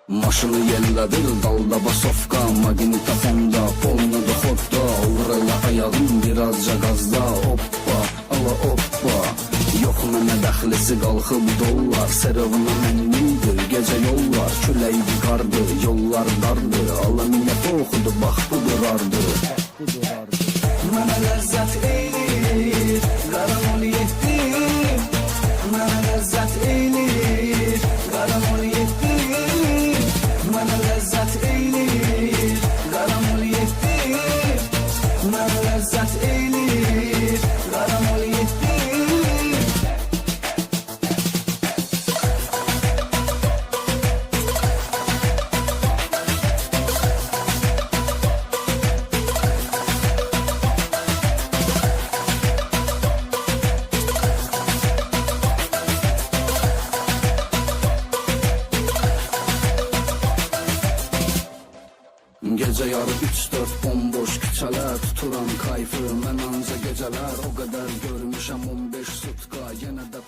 Maşını yellədir, dalda basofka, magnitofonda, polna doxodda, olur elə ayağım birazca qazda, hoppa, ala hoppa. Yox mənə dəxlisi qalxıb dollar, serevuna mənimdir, gecə yollar, küləkdi qardı, yollar dardı, ala niyyət oxudu, bax bu durardı. Mənə ləzzət eylir, qaramol yetdi, mənə ləzzət eylir, qaramol yetdi. Mənə ləzzət eylir, qaramol yetdi. Mənə ləzzət eylir, qaramol yetdi. Gece yarı 3-4 bomboş küçələr, tuturam kayfı mən anca gecələr, o qədər görmüşəm 15 sutka, yenə də